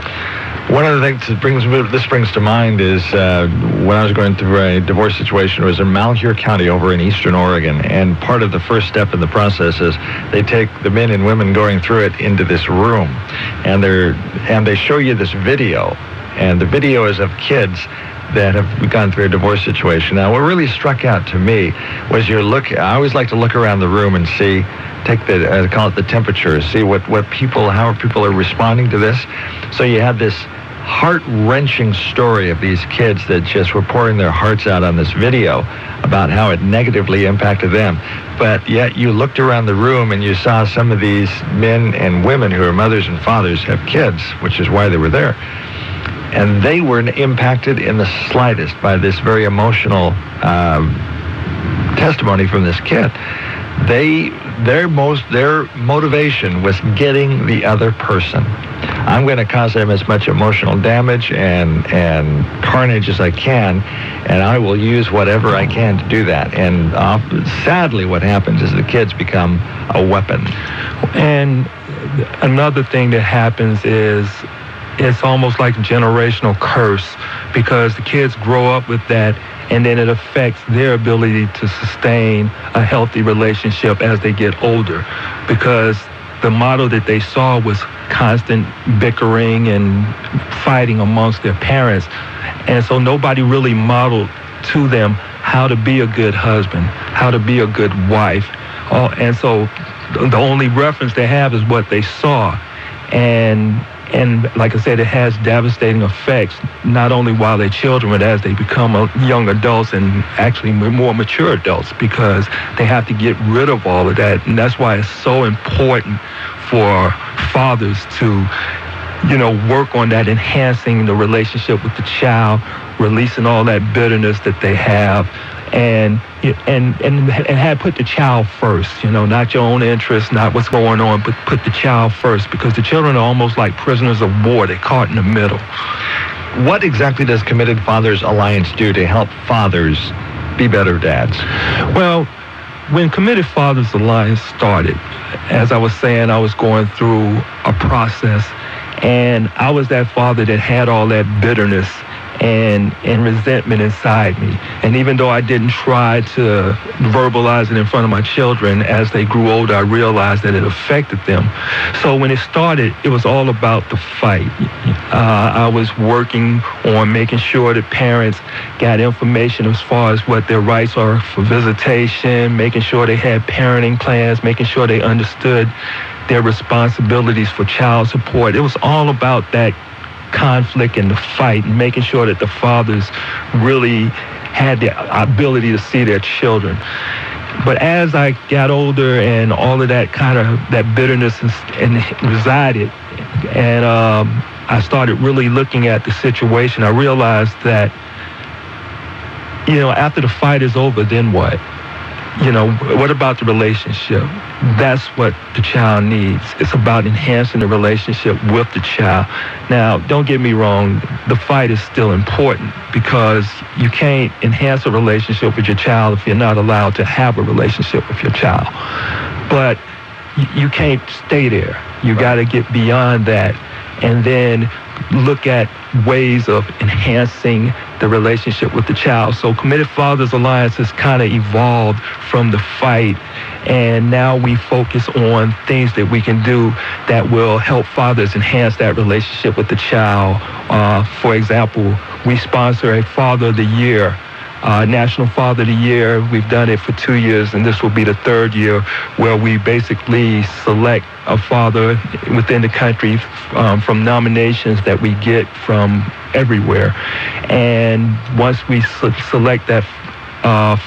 One of the things that this brings to mind is when I was going through a divorce situation, it was in Malheur County over in eastern Oregon, and part of the first step in the process is they take the men and women going through it into this room, and they show you this video, and the video is of kids that have gone through a divorce situation. Now, what really struck out to me was I always like to look around the room and see, I call it the temperature, see how people are responding to this. So you had this heart-wrenching story of these kids that just were pouring their hearts out on this video about how it negatively impacted them. But yet you looked around the room and you saw some of these men and women who are mothers and fathers have kids, which is why they were there. and they weren't impacted in the slightest by this very emotional testimony from this kid. Their motivation was getting the other person. I'm going to cause them as much emotional damage and carnage as I can, and I will use whatever I can to do that. And sadly, what happens is the kids become a weapon. And another thing that happens is it's almost like a generational curse, because the kids grow up with that, and then it affects their ability to sustain a healthy relationship as they get older, because the model that they saw was constant bickering and fighting amongst their parents. And so nobody really modeled to them how to be a good husband, how to be a good wife. And so the only reference they have is what they saw. And like I said, it has devastating effects, not only while they're children, but as they become young adults and actually more mature adults, because they have to get rid of all of that. And that's why it's so important for fathers to, work on that, enhancing the relationship with the child, releasing all that bitterness that they have, and had put the child first, not your own interests, not what's going on, but put the child first, because the children are almost like prisoners of war. They're caught in the middle. What exactly does Committed Fathers Alliance do to help fathers be better dads? Well, when Committed Fathers Alliance started, as I was saying, I was going through a process, and I was that father that had all that bitterness and resentment inside me. And even though I didn't try to verbalize it in front of my children, as they grew older, I realized that it affected them. So when it started, it was all about the fight. I was working on making sure that parents got information as far as what their rights are for visitation, making sure they had parenting plans, making sure they understood their responsibilities for child support. It was all about that conflict and the fight, and making sure that the fathers really had the ability to see their children. But as I got older and all of that that bitterness and resided, and I started really looking at the situation, I realized that, after the fight is over, then what? What about the relationship? That's what the child needs. It's about enhancing the relationship with the child. Now, don't get me wrong, the fight is still important, because you can't enhance a relationship with your child if you're not allowed to have a relationship with your child. But you can't stay there. You got to get beyond that, and then look at ways of enhancing the relationship with the child. So Committed Fathers Alliance has kind of evolved from the fight, and now we focus on things that we can do that will help fathers enhance that relationship with the child. For example, we sponsor a Father of the Year, National Father of the Year. We've done it for 2 years, and this will be the third year, where we basically select a father within the country from nominations that we get from everywhere. And once we select that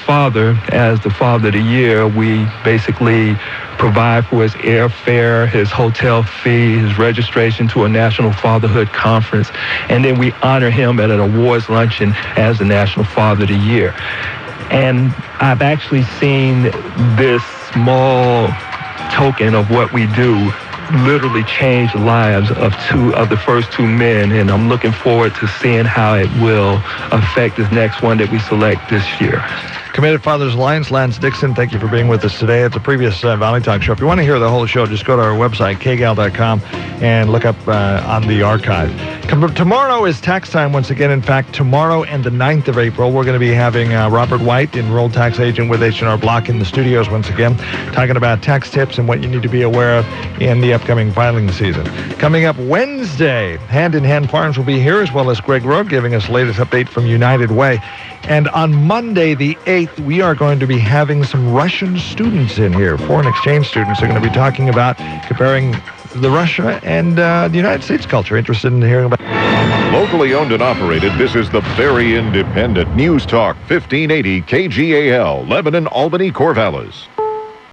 father as the Father of the Year, we basically provide for his airfare, his hotel fee, his registration to a National Fatherhood Conference, and then we honor him at an awards luncheon as the National Father of the Year. And I've actually seen this small token of what we do literally change the lives of the first two men, and I'm looking forward to seeing how it will affect this next one that we select this year. Committed Fathers Alliance, Lance Dickson, thank you for being with us today. It's a previous Valley Talk show. If you want to hear the whole show, just go to our website, KGAL.com, and look up on the archive. Tomorrow is tax time once again. In fact, tomorrow and the 9th of April, we're going to be having Robert White, enrolled tax agent with H&R Block, in the studios once again, talking about tax tips and what you need to be aware of in the upcoming filing season. Coming up Wednesday, Hand in Hand Farms will be here, as well as Greg Rowe giving us the latest update from United Way. And on Monday, the 8th, we are going to be having some Russian students in here. Foreign exchange students are going to be talking about comparing the Russia and the United States culture. Interested in hearing about... Locally owned and operated, this is the very independent News Talk 1580 KGAL, Lebanon, Albany, Corvallis.